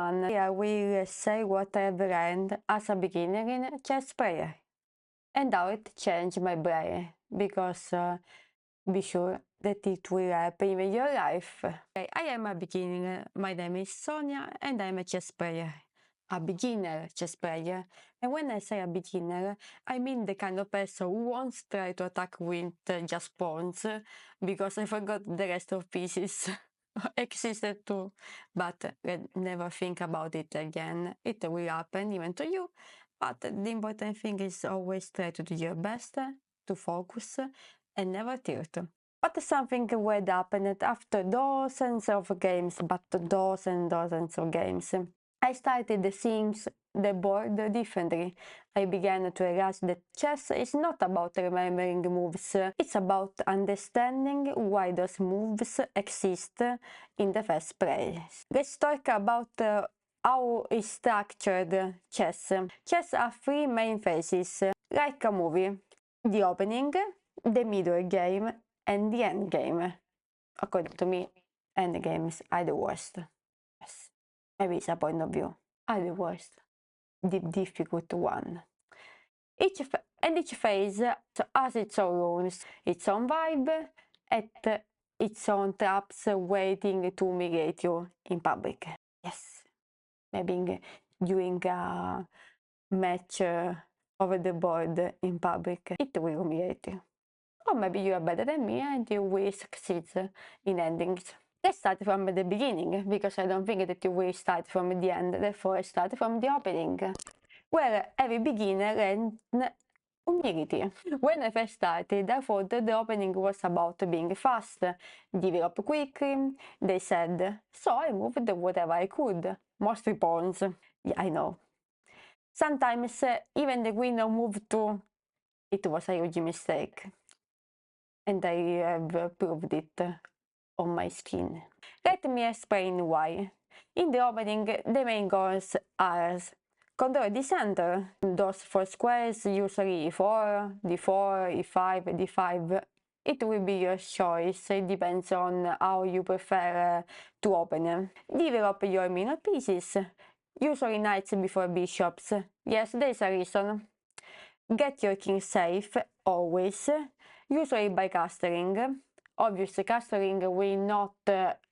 everyone. I will say what I've learned as a beginner in chess player and how it changed my brain, because be sure that it will help in your life. Okay, I am a beginner. My name is Sonia and I'm a chess player. A beginner chess player. And when I say a beginner, I mean the kind of person who wants to try to attack with just pawns, because I forgot the rest of pieces existed too. But never think about it again. It will happen even to you. But the important thing is always try to do your best, to focus, and never tilt. But something weird happened after dozens of games, but dozens of games. I started seeing the board differently. I began to realize that chess is not about remembering moves, it's about understanding why those moves exist in the first place. Let's talk about how is structured chess. Chess has three main phases, like a movie: the opening, the middle game, and the end game. According to me, end games are the worst. Yes, maybe it's a point of view. Are the worst, the difficult one. Each phase has its own rules, its own vibe, and its own traps waiting to humiliate you in public. Yes, maybe during a match over the board in public, it will humiliate you. Or maybe you are better than me and you will succeed in endings. Let's start from the beginning, because I don't think that you will start from the end, therefore start from the opening, where every beginner learns humility. When I first started, I thought that the opening was about being fast, develop quickly, they said, so I moved whatever I could, mostly pawns. Yeah, I know. Sometimes even the queen moved too. It was a huge mistake, and I have proved it on my skin. Let me explain why. In the opening, the main goals are control the center. Those four squares, usually e4, d4, e5, d5. It will be your choice, it depends on how you prefer to open. Develop your minor pieces, usually knights before bishops. Yes, there is a reason. Get your king safe, always, usually by castling. Obviously, castling will not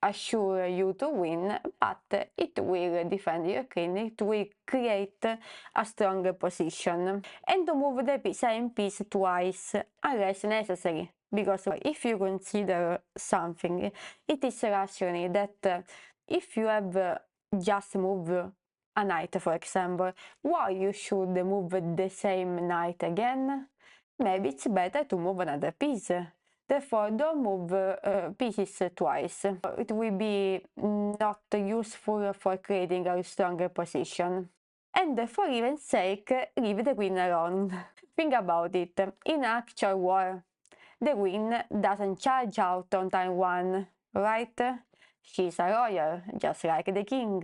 assure you to win, but it will defend your king, it will create a stronger position. And to move the same piece twice, unless necessary. Because if you consider something, it is rational that if you have just moved a knight, for example, why you should move the same knight again? Maybe it's better to move another piece. Therefore, don't move pieces twice. It will be not useful for creating a stronger position. And for even's sake, leave the queen alone. Think about it. In actual war, the queen doesn't charge out on time one, right? She's a royal, just like the king.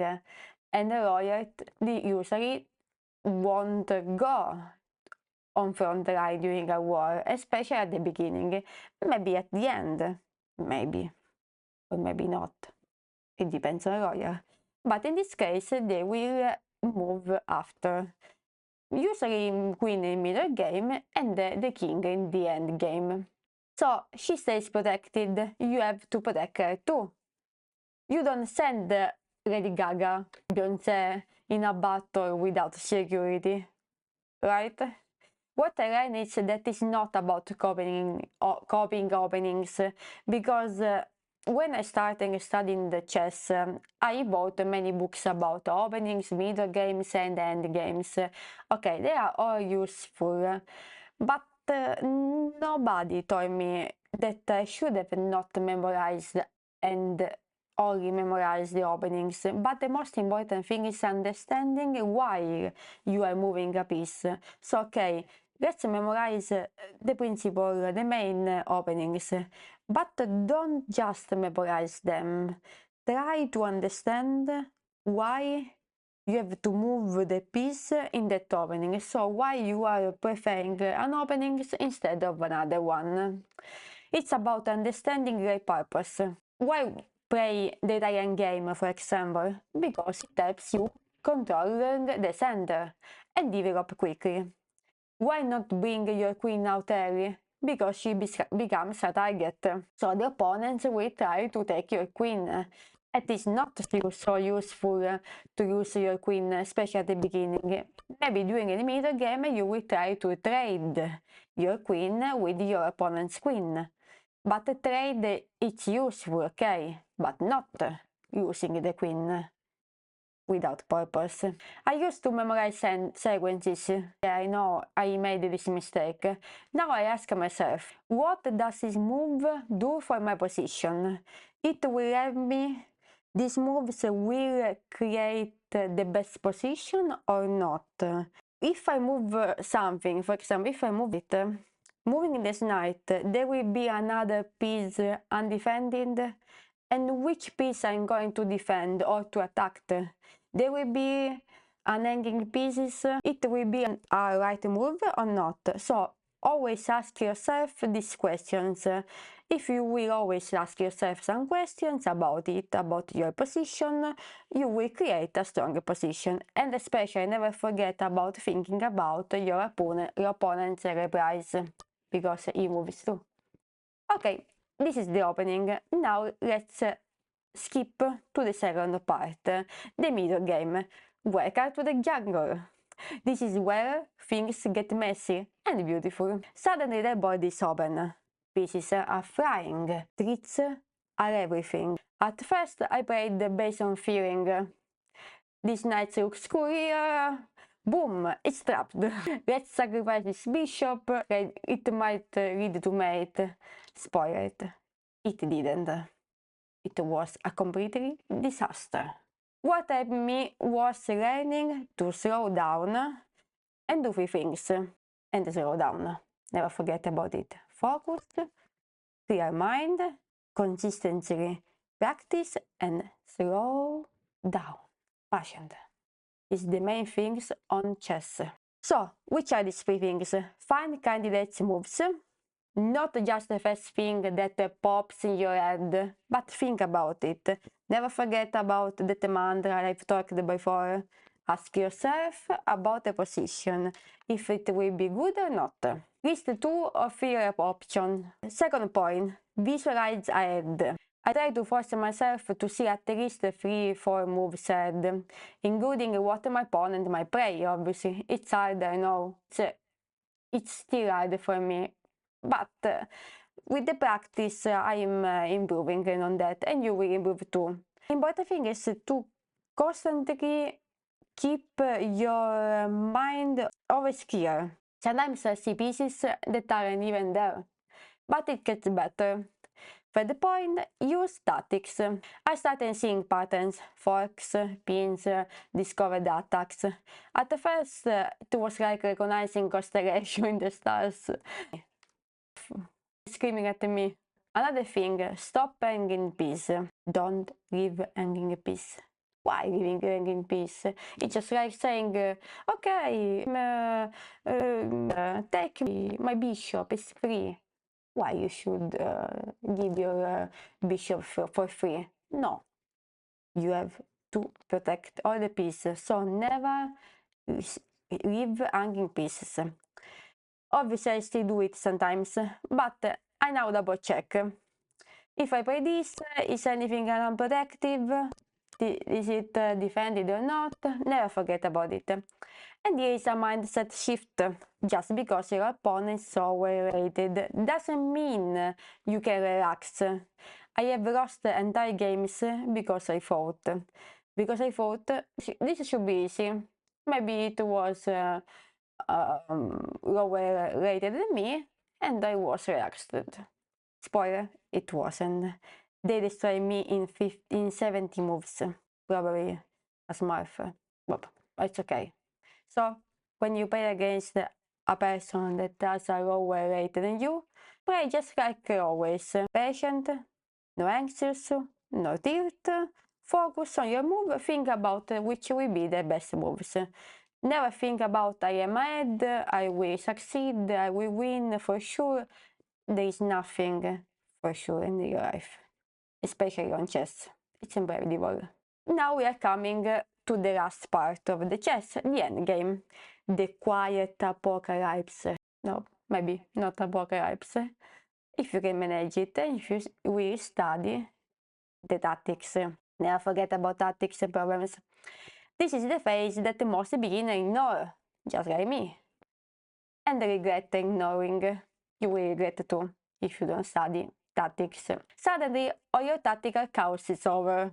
And the royal usually won't go on front line during a war, especially at the beginning. Maybe at the end, maybe, or maybe not. It depends on royal. But in this case, they will move after. Usually queen in middle game and the king in the end game. So she stays protected, you have to protect her too. You don't send Lady Gaga, Beyoncé in a battle without security, right? What I learned is that it's not about copying openings, because when I started studying the chess, I bought many books about openings, middle games and end games. Okay, they are all useful, but nobody told me that I should have not memorized and only memorize the openings, but the most important thing is understanding why you are moving a piece. So okay, let's memorize the principle, the main openings, but don't just memorize them. Try to understand why you have to move the piece in that opening, so why you are preferring an opening instead of another one. It's about understanding your purpose. Why play the Italian game, for example, because it helps you controlling the center and develop quickly. Why not bring your queen out early? Because she becomes a target. So the opponents will try to take your queen. It is not so useful to use your queen, especially at the beginning. Maybe during the middle game you will try to trade your queen with your opponent's queen. But the trade is useful, okay? But not using the queen without purpose. I used to memorize sequences. Yeah, I know I made this mistake. Now I ask myself, what does this move do for my position? It will help me. These moves will create the best position or not? If I move something, for example, if I move it, moving this knight, there will be another piece undefended. And which piece I'm going to defend or to attack? There will be an hanging pieces. It will be a right move or not. So always ask yourself these questions. If you will always ask yourself some questions about it, about your position, you will create a stronger position. And especially never forget about thinking about your opponent's reprise, because he moves too. Okay, this is the opening. Now let's skip to the second part, the middle game. Welcome to the jungle. This is where things get messy and beautiful. Suddenly the board is open. Pieces are flying. Treats are everything. At first I played based on feeling. This knight looks cool here. Boom, it's trapped. Let's sacrifice this bishop. It might lead to mate. Spoil it. It didn't. It was a completely disaster. What helped me was learning to slow down and do three things. And slow down. Never forget about it. Focus, clear mind, consistently practice, and slow down. Patient is the main things on chess. So, which are these three things? Find candidates' moves. Not just the first thing that pops in your head, but think about it. Never forget about that mantra I've talked before. Ask yourself about the position, if it will be good or not. List 2 or 3 options. Second point, visualize ahead. I try to force myself to see at least 3-4 moves ahead, including what my opponent might play, obviously. It's hard, I know. It's still hard for me. But with the practice, I'm improving on that, and you will improve too. Important thing is to constantly keep your mind always clear. Sometimes I see pieces that aren't even there, but it gets better. Third point, use tactics. I started seeing patterns, forks, pins, discovered attacks. At first, it was like recognizing constellation in the stars. Screaming at me. Another thing, stop hanging peace. Don't leave hanging peace. Why leaving hanging peace? It's just like saying, okay, take me, my bishop is free. Why you should give your bishop for free? No, you have to protect all the pieces, so never leave hanging pieces. Obviously I still do it sometimes, but I now double check. If I play this, is anything unprotective? Is it defended or not? Never forget about it. And here is a mindset shift. Just because your opponent is so well rated doesn't mean you can relax. I have lost entire games because I thought. Because I thought this should be easy. Maybe it was lower rated than me, and I was relaxed. Spoiler, it wasn't. They destroyed me in 70 moves, probably a smurf, but it's okay. So, when you play against a person that has a lower rate than you, play just like always. Patient, no anxious, no tilt, focus on your move, think about which will be the best moves. Never think about I am ahead, I will succeed, I will win for sure. There is nothing for sure in your life. especially on chess. It's unbelievable. Now we are coming to the last part of the chess, the endgame, the quiet apocalypse. No, maybe not apocalypse. If you can manage it, if you will study the tactics. Never forget about tactics and problems. This is the phase that most beginners ignore, just like me. And regret ignoring. You will regret too if you don't study tactics. Suddenly, all your tactical chaos is over.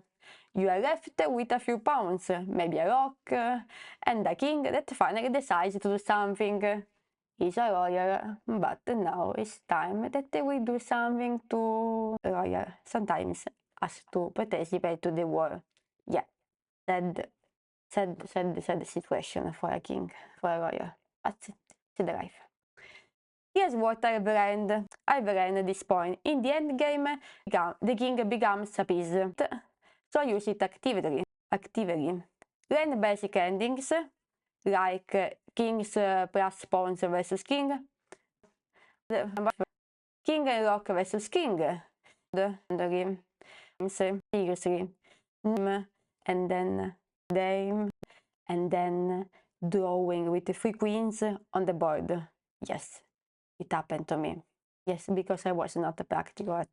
You are left with a few pawns, maybe a rook, and a king that finally decides to do something. He's a royal, but now it's time that we do something to royal. Sometimes has to participate to the war. Yeah, sad situation for a king, for a royal. But it's the life. Here's what I've learned. I've learned at this point. In the end game, the king becomes appeased. So use it actively. Learn basic endings, like kings plus pawns versus king. King and rook versus king. Seriously. And then dame. And then drawing with the 3 queens on the board. Yes, it happened to me. Yes, because I was not practical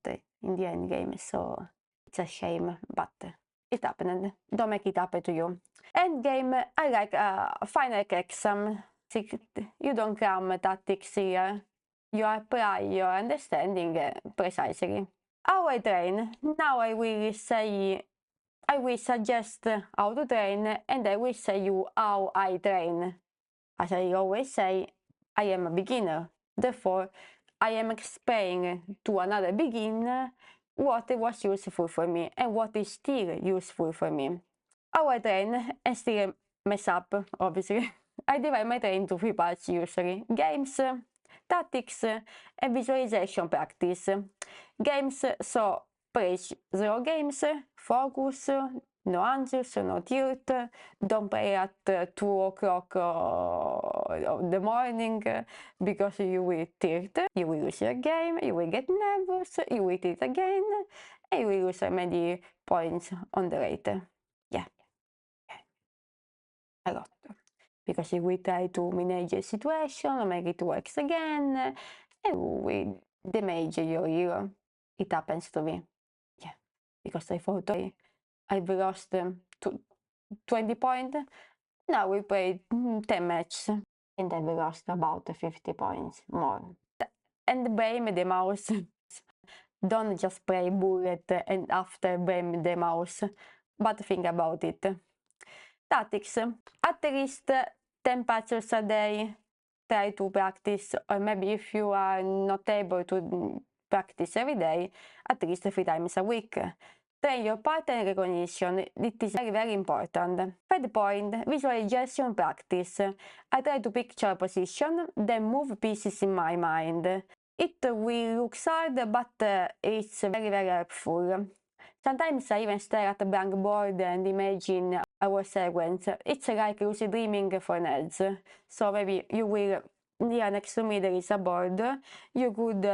in the end game, so it's a shame, but it happened. Don't make it happen to you. End game, I like final exam. You don't cram tactics here. You apply your understanding precisely. How I train? Now I will suggest how to train, and I will say you how I train. As I always say, I am a beginner. Therefore, I am explaining to another beginner what was useful for me and what is still useful for me. How I train and still mess up, obviously. I divide my training into 3 parts usually: games, tactics, and visualization practice. Games, so play 0 games, focus, no answers, no tilt, don't play at 2 o'clock of the morning because you will tilt, you will lose your game, you will get nervous, you will tilt again, and you will lose many points on the rate. Yeah, a lot. Because if we try to manage a situation, make it works again, and we damage your hero. It happens to me. Yeah, because I thought I've lost 20 points. Now we played 10 matches, and I've lost about 50 points more. And blame the mouse. Don't just play bullet and after blame the mouse, but think about it. Tactics. At least 10 patches a day. Try to practice, or maybe if you are not able to practice every day, at least 3 times a week. Train your pattern recognition. It is very, very important. Third point, visualization practice. I try to picture a position, then move pieces in my mind. It will look hard, but it's very, very helpful. Sometimes I even stare at the blank board and imagine our sequence. It's like lucid dreaming for nerds. So maybe you will, here next to me there is a board. You could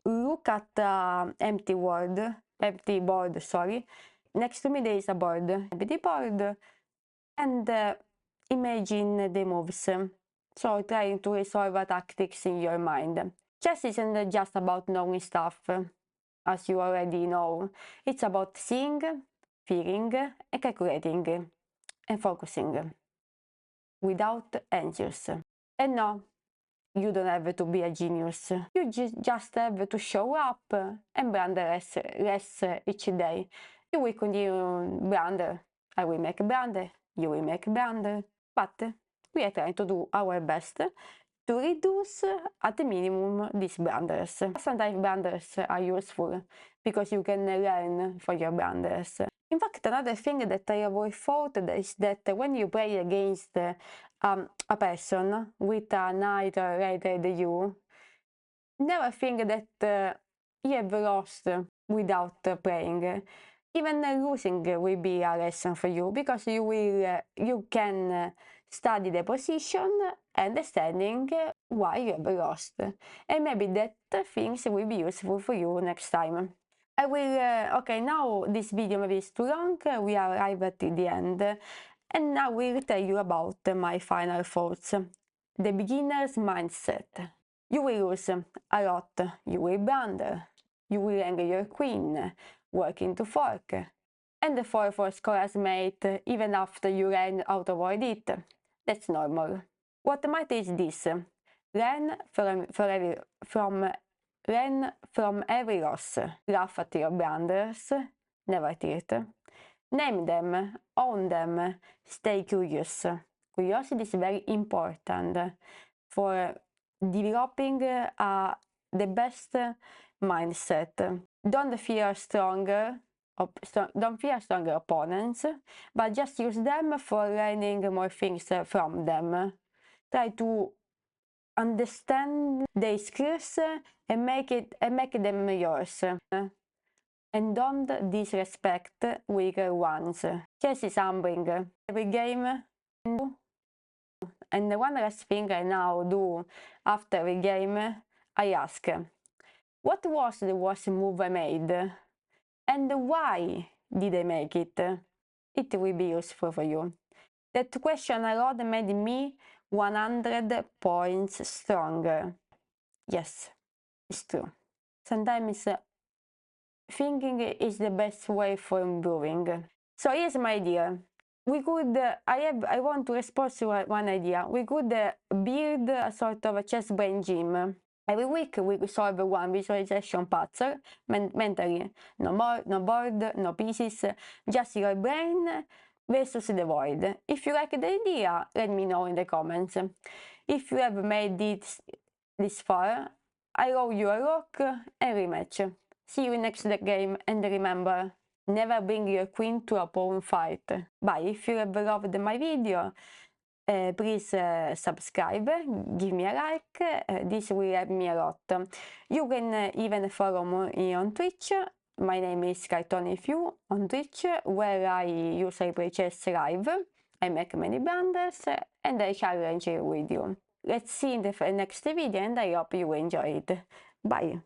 look at the empty board, sorry. Next to me there is a board, empty board, and imagine the moves. So trying to resolve tactics in your mind. Chess isn't just about knowing stuff, as you already know. It's about seeing, feeling, and calculating, and focusing, without angels. And no, you don't have to be a genius. You just have to show up and blunder less each day. You will continue blunder. I will make blunder. You will make blunder. But we are trying to do our best to reduce at the minimum these blunders. Sometimes blunders are useful because you can learn from your blunders. In fact, another thing that I have thought is that when you play against a person with a knight rather than you, never think that you have lost without playing. Even losing will be a lesson for you because you can study the position, understanding why you have lost, and maybe that things will be useful for you next time. I will, okay, now this video maybe is too long, we are arrived at the end, and now I will tell you about my final thoughts. The beginner's mindset. You will lose a lot, you will blunder, you will anger your queen, working to fork, and fall for Scholar's mate even after you learn how to avoid it. That's normal. What matters is this: learn from every loss, laugh at your blunders, never tilt. Name them, own them, stay curious. Curiosity is very important for developing the best mindset. Don't fear stronger opponents, but just use them for learning more things from them. Try to understand their skills and make them yours. And don't disrespect weaker ones. Chess is humbling. Every game. And one last thing I now do after every game, I ask, what was the worst move I made? And why did I make it? It will be useful for you. That question alone made me 100 points stronger. Yes, it's true. Sometimes thinking is the best way for improving. So here's my idea. We could, I want to respond to one idea. We could build a sort of a chess brain gym. Every week we solve one visualization puzzle mentally. No more, no board, no pieces, just your brain versus the void. If you like the idea, let me know in the comments. If you have made this far, I owe you a rock and rematch. See you in next game, and remember, never bring your queen to a pawn fight. Bye. If you have loved my video, please subscribe, give me a like, this will help me a lot. You can even follow me on Twitch. My name is SkyTonyFew on Twitch, where I usually play chess live. I make many blunders and I challenge you with you. Let's see in the next video, and I hope you enjoy it. Bye!